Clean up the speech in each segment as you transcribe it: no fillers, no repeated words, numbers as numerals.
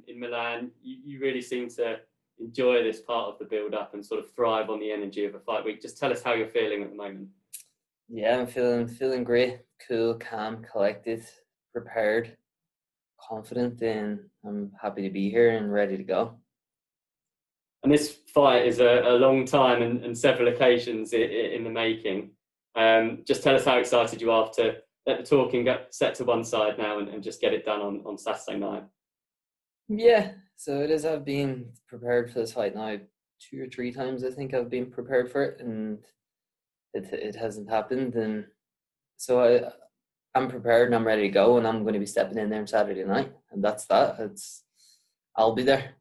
in Milan. You really seem to enjoy this part of the build-up and sort of thrive on the energy of a fight week. Just tell us how you're feeling at the moment. Yeah, I'm feeling great, cool, calm, collected, prepared, confident, and I'm happy to be here and ready to go. And this fight is a long time and several occasions in the making. Just tell us how excited you are to let the talking get set to one side now and just get it done on Saturday night. Yeah, so it is. I've been prepared for this fight now 2 or 3 times. I think I've been prepared for it, and it hasn't happened. And so I'm prepared and I'm ready to go, and I'm going to be stepping in there on Saturday night, and that's that. I'll be there.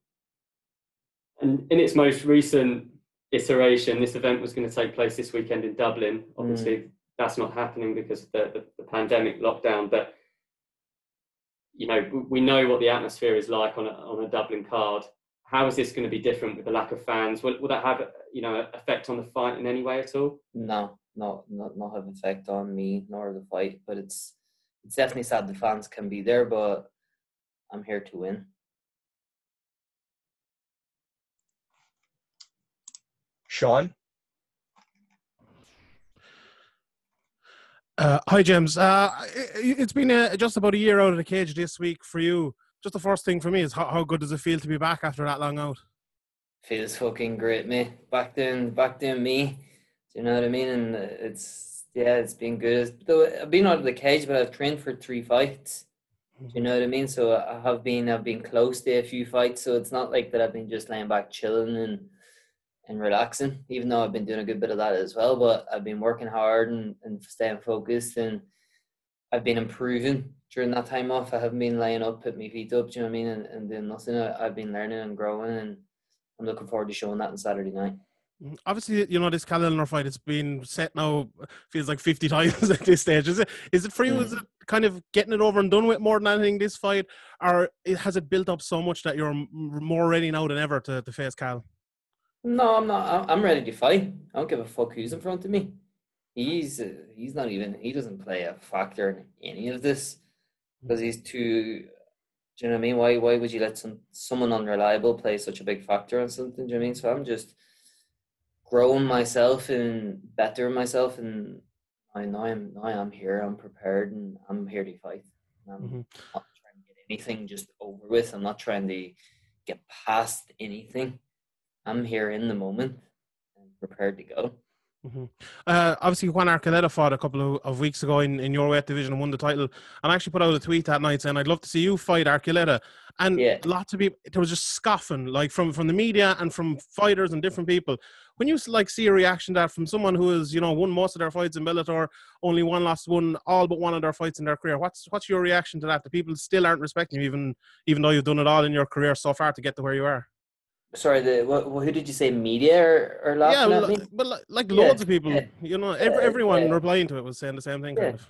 And in its most recent iteration, this event was going to take place this weekend in Dublin. Obviously, that's not happening because of the pandemic lockdown. But you know, we know what the atmosphere is like on a Dublin card. How is this going to be different with the lack of fans? Will that have effect on the fight in any way at all? No, not have effect on me nor the fight. But it's definitely sad the fans can be there, but I'm here to win. Sean? Hi, James. It's been just about a year out of the cage this week for you. Just the first thing for me is how good does it feel to be back after that long out? Feels fucking great, mate. Back doing me. Do you know what I mean? And it's been good. Though I've been out of the cage, but I've trained for 3 fights. Do you know what I mean? So I've been close to a few fights. So it's not like that I've been just laying back chilling and relaxing, even though I've been doing a good bit of that as well. But I've been working hard and staying focused, and I've been improving during that time off. I haven't been laying up, putting my feet up, do you know what I mean, and doing nothing. I've been learning and growing, and I'm looking forward to showing that on Saturday night. Obviously, this calendar fight, it's been set now, feels like 50 times at this stage. Is it for you? Is it kind of getting it over and done with more than anything, this fight? Or has it built up so much that you're more ready now than ever to face Cal? No, I'm not. I'm ready to fight. I don't give a fuck who's in front of me. He's not even. He doesn't play a factor in any of this because he's too. Do you know what I mean? Why would you let someone unreliable play such a big factor on something? Do you know what I mean? So I'm just growing myself and bettering myself, and I am here. I'm prepared, and I'm here to fight. I'm not trying to get anything just over with. I'm not trying to get past anything. I'm here in the moment and prepared to go. Obviously, Juan Archuleta fought a couple of weeks ago in your weight division and won the title. And I actually put out a tweet that night saying I'd love to see you fight Archuleta. And lots of people, there was just scoffing, like from the media and from fighters and different people. When you see a reaction to that from someone who has won most of their fights in Bellator, only won all but one of their fights in their career, what's your reaction to that? The people still aren't respecting you, even though you've done it all in your career so far to get to where you are. Sorry, who did you say? Media or laughing at me? But like loads of people, everyone replying to it was saying the same thing. Kind of.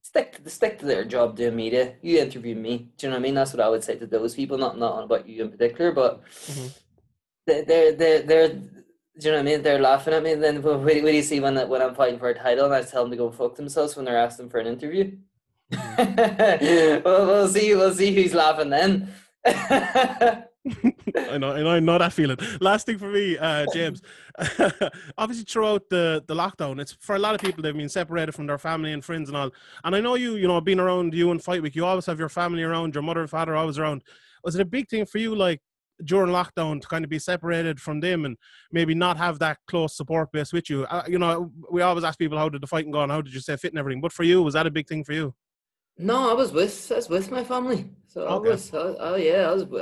Stick to their job doing media. You interview me. Do you know what I mean? That's what I would say to those people. Not about you in particular, but they're. Do you know what I mean? They're laughing at me. And then what do you see when I'm fighting for a title and I tell them to go fuck themselves when they're asking for an interview? We'll see who's laughing then. I know that feeling. Last thing for me, James. Obviously, throughout the lockdown, it's for a lot of people they've been separated from their family and friends and all. And I know being around you in fight week, you always have your family around, your mother and father always around. Was it a big thing for you, like during lockdown, to kind of be separated from them and maybe not have that close support base with you? We always ask people, how did the fighting go and how did you stay fit and everything? But for you, was that a big thing for you? No, I was with my family. So okay.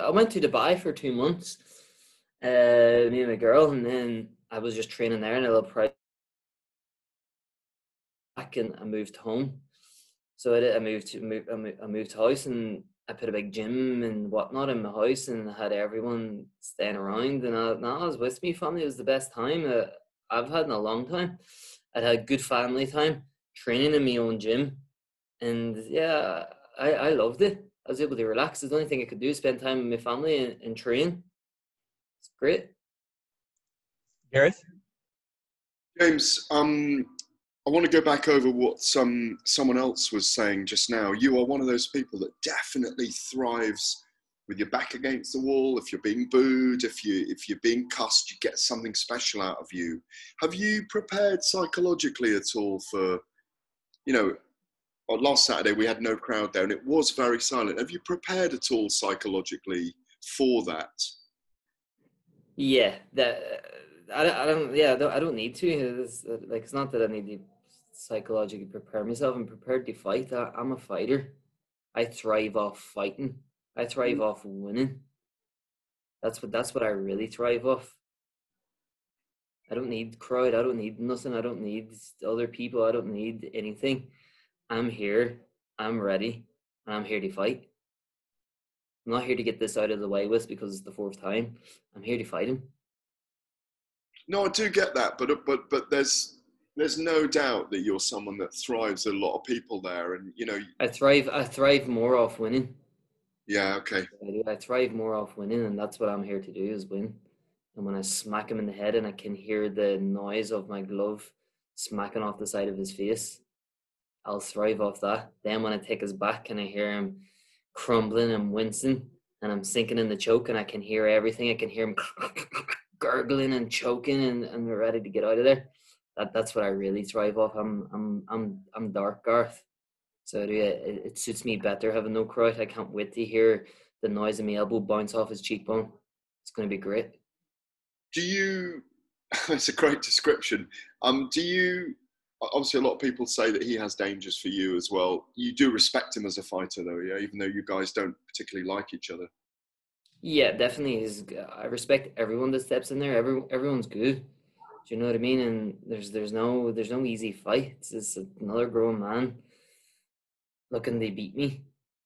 I went to Dubai for 2 months, me and my girl, and then I was just training there in a little private back, and I moved home. So I moved house, and I put a big gym and whatnot in my house, and I had everyone staying around, and I was with me family. It was the best time I've had in a long time. I'd had good family time, training in my own gym. And yeah, I loved it. I was able to relax. The only thing I could do is spend time with my family and train. It's great. Gareth? James, I want to go back over what someone else was saying just now. You are one of those people that definitely thrives with your back against the wall. If you're being booed, if you're being cussed, you get something special out of you. Have you prepared psychologically at all for, you know, last Saturday we had no crowd there and it was very silent. Have you prepared at all psychologically for that? Yeah, I don't need to. It's not that I need to psychologically prepare myself. I'm prepared to fight. I'm a fighter. I thrive off fighting. I thrive off winning. That's what I really thrive off. I don't need crowd. I don't need nothing. I don't need other people. I don't need anything. I'm here. I'm ready. And I'm here to fight. I'm not here to get this out of the way with because it's the 4th time. I'm here to fight him. No, I do get that, but there's no doubt that you're someone that thrives a lot of people there, and you know. I thrive more off winning. Yeah. Okay. I thrive more off winning, and that's what I'm here to do is win. And when I smack him in the head, and I can hear the noise of my glove smacking off the side of his face, I'll thrive off that. Then when I take his back and I hear him crumbling and wincing, and I'm sinking in the choke, and I can hear everything. I can hear him gurgling and choking, and we're ready to get out of there. That's what I really thrive off. I'm dark, Garth. So it suits me better having no crowd. I can't wait to hear the noise of my elbow bounce off his cheekbone. It's going to be great. Do you? It's a great description. Do you? Obviously, a lot of people say that he has dangers for you as well. You do respect him as a fighter, though, yeah. Even though you guys don't particularly like each other. Yeah, definitely. I respect everyone that steps in there. Everyone's good. Do you know what I mean? And there's no easy fight. It's another grown man looking to beat me.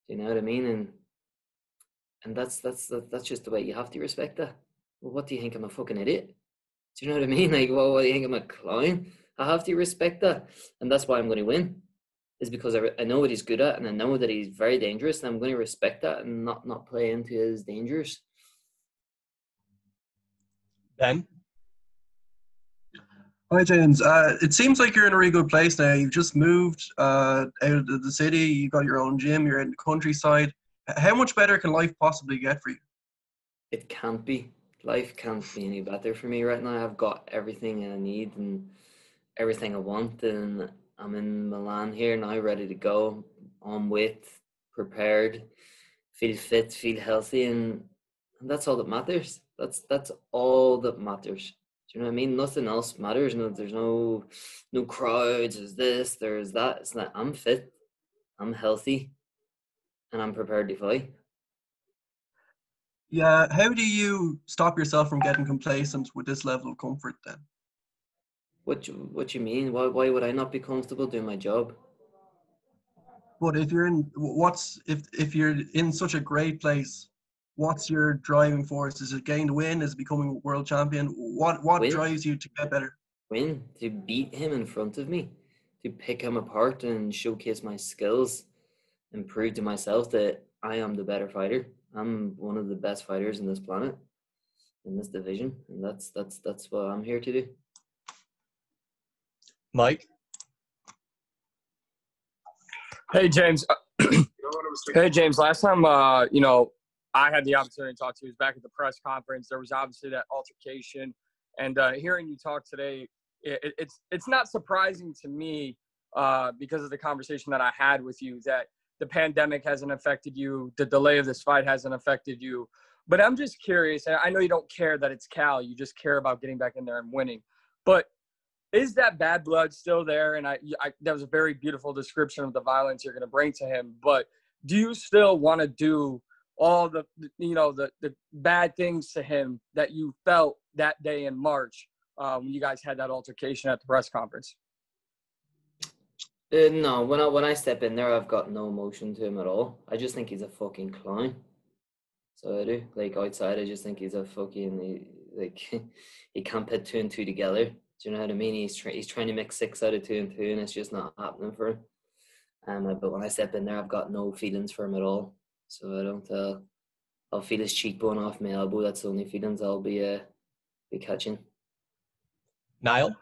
Do you know what I mean? And that's just the way you have to respect that. Well, what do you think? I'm a fucking idiot? Do you know what I mean? Like, well, what do you think? I'm a clown? I have to respect that, and that's why I'm going to win. Is because I know what he's good at, and I know that he's very dangerous, and I'm going to respect that and not play into his dangers. Ben? Hi, James. It seems like you're in a really good place now. You've just moved out of the city. You got your own gym. You're in the countryside. How much better can life possibly get for you? It can't be. Life can't be any better for me right now. I've got everything I need and everything I want, and I'm in Milan here now, ready to go, on weight, prepared, feel fit, feel healthy, and that's all that matters. That's all that matters. Do you know what I mean? Nothing else matters. No, there's no crowds. There's this. There's that. It's not. I'm fit. I'm healthy, and I'm prepared to fight. Yeah. How do you stop yourself from getting complacent with this level of comfort then? What you mean? Why would I not be comfortable doing my job? But if you're if you're in such a great place, what's your driving force? Is it getting to win? Is it becoming a world champion? What Win. drives you to get better? Win, to beat him in front of me, to pick him apart and showcase my skills and prove to myself that I am the better fighter. I'm one of the best fighters in this planet, in this division, and that's what I'm here to do. Mike? Hey, James. Hey, James. Last time, I had the opportunity to talk to you was back at the press conference. There was obviously that altercation. And hearing you talk today, it's not surprising to me because of the conversation that I had with you that the pandemic hasn't affected you, the delay of this fight hasn't affected you. But I'm just curious, and I know you don't care that it's Cal. You just care about getting back in there and winning. But is that bad blood still there? And that was a very beautiful description of the violence you're going to bring to him. But do you still want to do all the bad things to him that you felt that day in March when you guys had that altercation at the press conference? No, when I step in there, I've got no emotion to him at all. I just think he's a fucking clown. So I do. Like, outside, I just think he's a fucking, he can't put 2 and 2 together. Do you know what I mean? He's trying to make 6 out of 2 and 2, and it's just not happening for him. But when I step in there, I've got no feelings for him at all. So I don't. I'll feel his cheekbone off my elbow. That's the only feelings I'll be catching. Niall?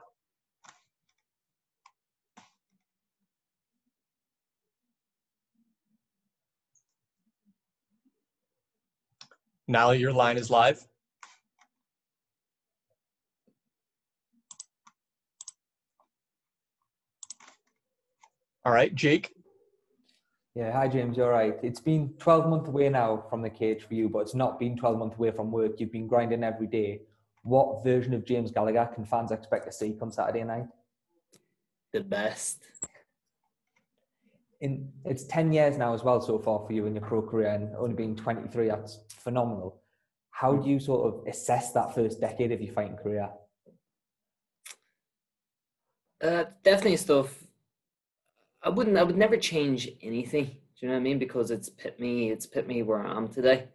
Niall, your line is live. All right, Jake. Yeah, hi James, you're right. It's been 12 months away now from the cage for you, but it's not been 12 months away from work. You've been grinding every day. What version of James Gallagher can fans expect to see come Saturday night? The best. It's 10 years now as well so far for you in your pro career, and only being 23, that's phenomenal. How do you sort of assess that first decade of your fighting career? Definitely stuff. I would never change anything. Do you know what I mean? Because it's put me where I am today.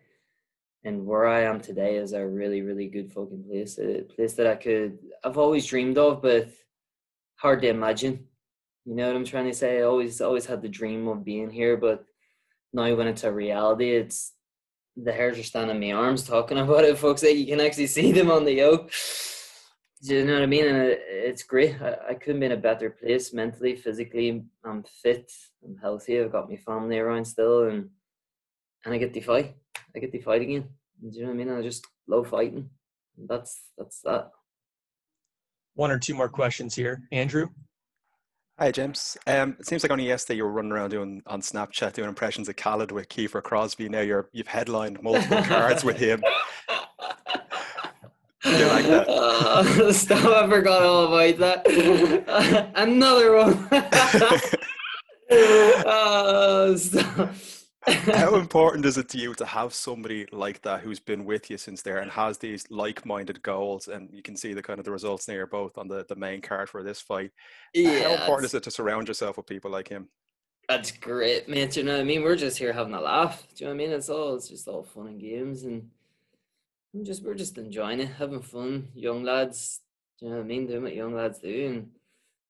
And where I am today is a really, really good fucking place. A place that I've always dreamed of, but hard to imagine. You know what I'm trying to say? I always had the dream of being here, but now when it's a reality, it's the hairs are standing on my arms talking about it, folks. You can actually see them on the yoke. Do you know what I mean? And it's great. I couldn't be in a better place mentally, physically. I'm fit, I'm healthy. I've got my family around still, and I get to fight. I get to fight again. Do you know what I mean? I just love fighting. And that's that. One or two more questions here. Andrew? Hi, James. It seems like only yesterday you were running around on Snapchat doing impressions of Khaled with Kiefer Crosby. Now you've headlined multiple cards with him. You like that? Stop! I forgot all about that. Another one. Stop. How important is it to you to have somebody like that who's been with you since there and has these like-minded goals? And you can see the kind of the results there both on the main card for this fight. Yeah, how important is it to surround yourself with people like him? That's great, mate. You know what I mean? We're just here having a laugh. Do you know what I mean? It's just all fun and games, and we're just enjoying it, having fun. Young lads, do you know what I mean? Doing what young lads do and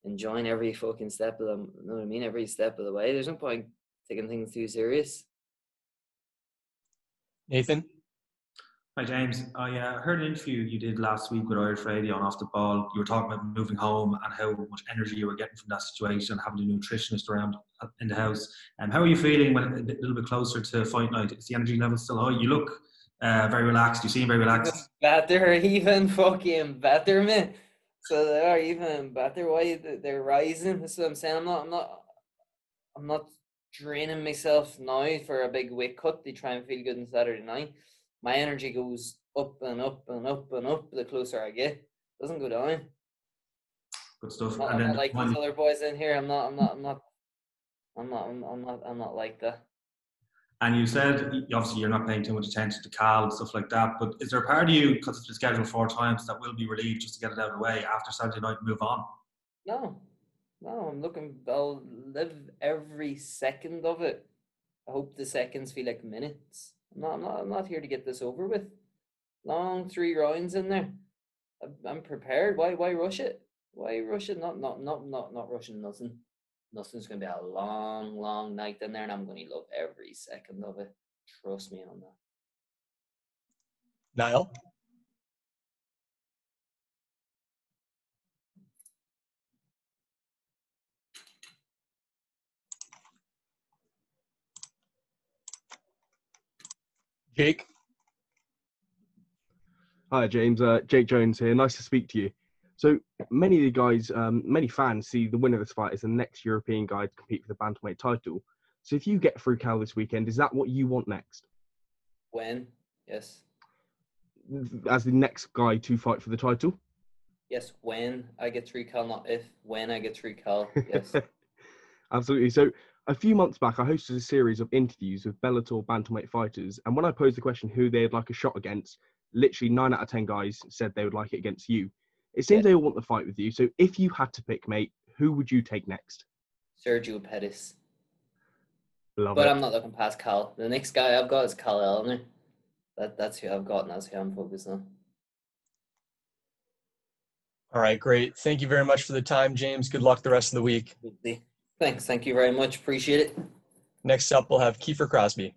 enjoying every fucking step of them. You know what I mean? Every step of the way. There's no point taking things too serious. Nathan? Hi, James. I heard an interview you did last week with Irish Radio on Off the Ball. You were talking about moving home and how much energy you were getting from that situation, having a nutritionist around in the house. And how are you feeling when a little bit closer to fight night? Is the energy level still high? You look very relaxed. You seem very relaxed. Better, even fucking better, man. So they are even better. Why they're rising? That's what I'm saying. I'm not draining myself now for a big weight cut to try and feel good on Saturday night. My energy goes up and up and up and up the closer I get. It doesn't go down. Good stuff. I'm not like these other boys in here. I'm not like that. And you said obviously you're not paying too much attention to Cal and stuff like that, but is there a part of you, because it's been scheduled 4 times, that will be relieved just to get it out of the way after Saturday night and move on? No, I'll live every second of it. I hope the seconds feel like minutes. I'm not here to get this over with. Long 3 rounds in there. I'm prepared. Why rush it? Why rush it? Not rushing nothing. Nothing's gonna be a long night in there, and I'm gonna love every second of it. Trust me on that. Niall? Jake? Hi, James. Jake Jones here. Nice to speak to you. So many of the guys, many fans see the winner of this fight as the next European guy to compete for the bantamweight title. So if you get through Cal this weekend, is that what you want next? When? Yes. As the next guy to fight for the title? Yes, when I get through Cal, not if. When I get through Cal, yes. Absolutely. So a few months back, I hosted a series of interviews with Bellator bantamweight fighters. And when I posed the question who they'd like a shot against, literally 9 out of 10 guys said they would like it against you. It seems they all want the fight with you. So if you had to pick, mate, who would you take next? Sergio Pettis. Love but it. I'm not looking past Cal. The next guy I've got is Cal Elner. That's who I've got, and that's who I'm focused on. All right, great. Thank you very much for the time, James. Good luck the rest of the week. Thanks. Thank you very much. Appreciate it. Next up, we'll have Kiefer Crosby.